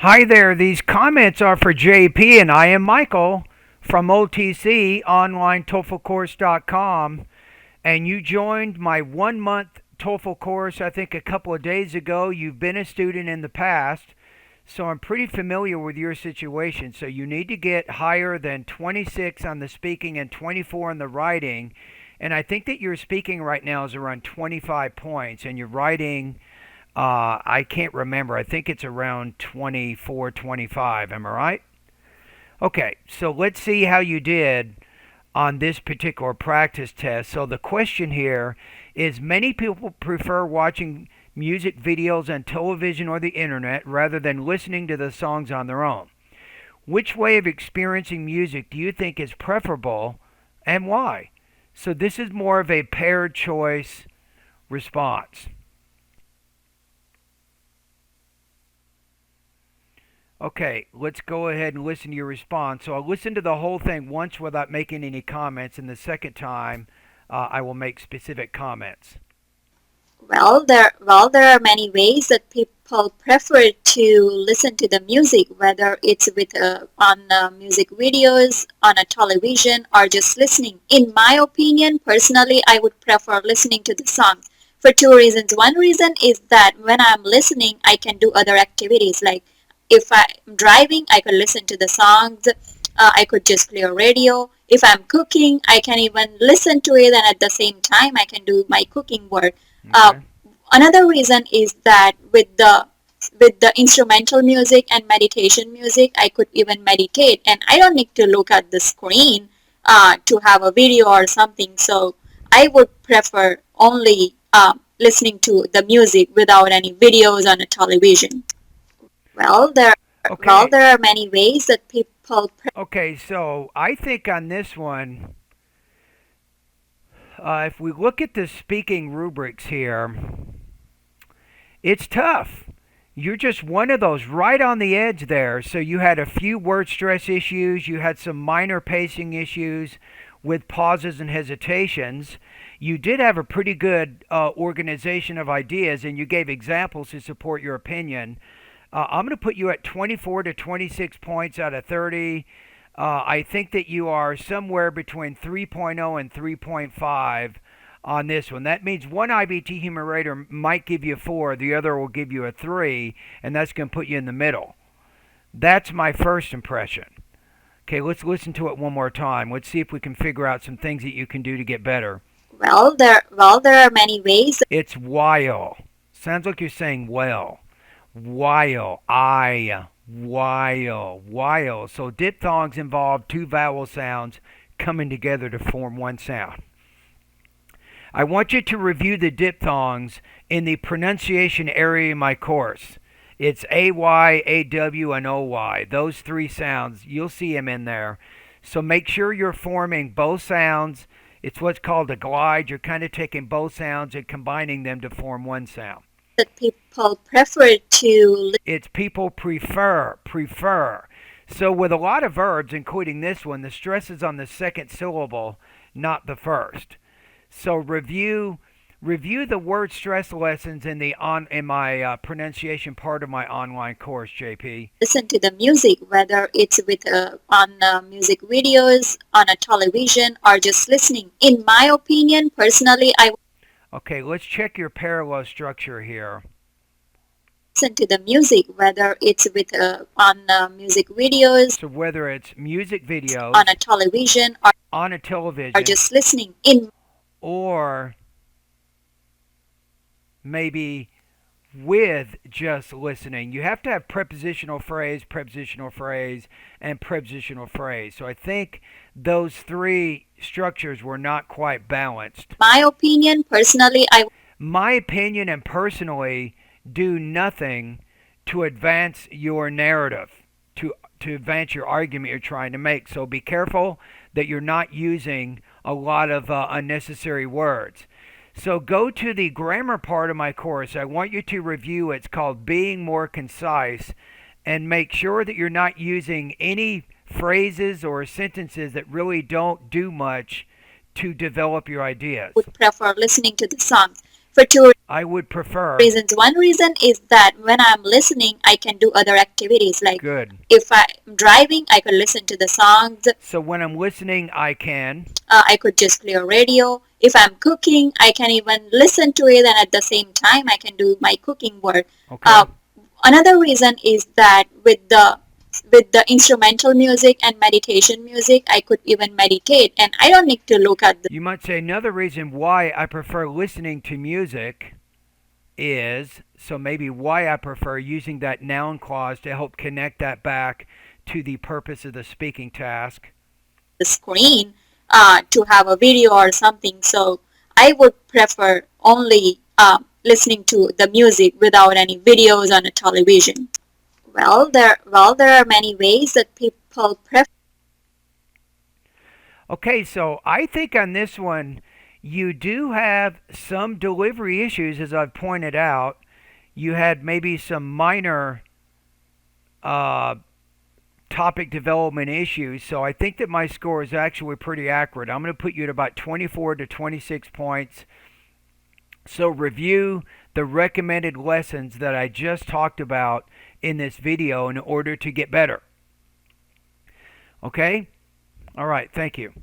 Hi there, these comments are for JP and I am Michael from OTC online TOEFLcourse.com, and you joined my 1 month TOEFL course I think a couple of days ago. You've been a student in the past, so I'm pretty familiar with your situation. So you need to get higher than 26 on the speaking and 24 on the writing. And I think that your speaking right now is around 25 points and your writing I can't remember. I think it's around 24, 25. Am I right? Okay, so let's see how you did on this particular practice test. So the question here is many people prefer watching music videos on television or the internet rather than listening to the songs on their own. Which way of experiencing music do you think is preferable and why? So this is more of a paired choice response. Okay, let's go ahead and listen to your response. So I'll listen to the whole thing once without making any comments, and the second time I will make specific comments. There are many ways that people prefer to listen to the music, whether it's with on music videos, on a television, or just listening. In my opinion, personally, I would prefer listening to the songs for two reasons. One reason is that when I'm listening, I can do other activities. Like if I'm driving, I could listen to the songs. I could just play a radio. If I'm cooking, I can even listen to it, and at the same time, I can do my cooking work. Uh, Okay. Another reason is that with the instrumental music and meditation music, I could even meditate, and I don't need to look at the screen to have a video or something. So I would prefer only listening to the music without any videos on a television. Well, there Okay. there are many ways that people. Okay. So I think on this one, if we look at the speaking rubrics here, it's tough. You're just one of those right on the edge there. So you had a few word stress issues, you had some minor pacing issues with pauses and hesitations. You did have a pretty good organization of ideas, and you gave examples to support your opinion. I'm going to put you at 24 to 26 points out of 30. I think that you are somewhere between 3.0 and 3.5 on this one. That means one IBT human rater might give you a 4, the other will give you a 3, and that's going to put you in the middle. That's my first impression. Okay, let's listen to it one more time. Let's see if we can figure out some things that you can do to get better. There are many ways. It's while. Sounds like you're saying well. While. So diphthongs involve two vowel sounds coming together to form one sound. I want you to review the diphthongs in the pronunciation area of my course. It's AY, AW, and OY. Those three sounds, you'll see them in there. So make sure you're forming both sounds. It's what's called a glide. You're kind of taking both sounds and combining them to form one sound. That people prefer to. It's people prefer. So with a lot of verbs, including this one, the stress is on the second syllable, not the first. So review the word stress lessons in the on in my pronunciation part of my online course, JP. Listen to the music, whether it's with on music videos, on a television, or just listening. In my opinion, personally, I Okay, let's check your parallel structure here. listen to the music, whether it's with on music videos, So whether it's music on videos a television, on a or television just listening. In or maybe with just listening. You have to have prepositional phrase, and prepositional phrase. So I think those three structures were not quite balanced. my opinion, personally, I My opinion and personally do nothing to advance your narrative, to advance your argument you're trying to make. So be careful that you're not using a lot of unnecessary words. So go to the grammar part of my course. I want you to review. It's called Being More Concise, and make sure that you're not using any phrases or sentences that really don't do much to develop your ideas. would prefer listening to the songs for two I would prefer. reasons. One reason is that when I'm listening, I can do other activities. Like Good. if I'm driving, I could listen to the songs. So when I'm listening, I can. I could just play a radio. If I'm cooking, I can even listen to it, and at the same time, I can do my cooking work. Okay. Another reason is that with the instrumental music and meditation music, I could even meditate, and I don't need to look at the You might say another reason why I prefer listening to music is so maybe why I prefer using that noun clause to help connect that back to the purpose of the speaking task. screen to have a video or something. So I would prefer only listening to the music without any videos on a television. There are many ways that people prefer Okay, so I think on this one, you do have some delivery issues, as I've pointed out. You had maybe some minor uh, topic development issues, so I think that my score is actually pretty accurate. I'm going to put you at about 24 to 26 points. So review the recommended lessons that I just talked about in this video in order to get better. Okay? All right, thank you.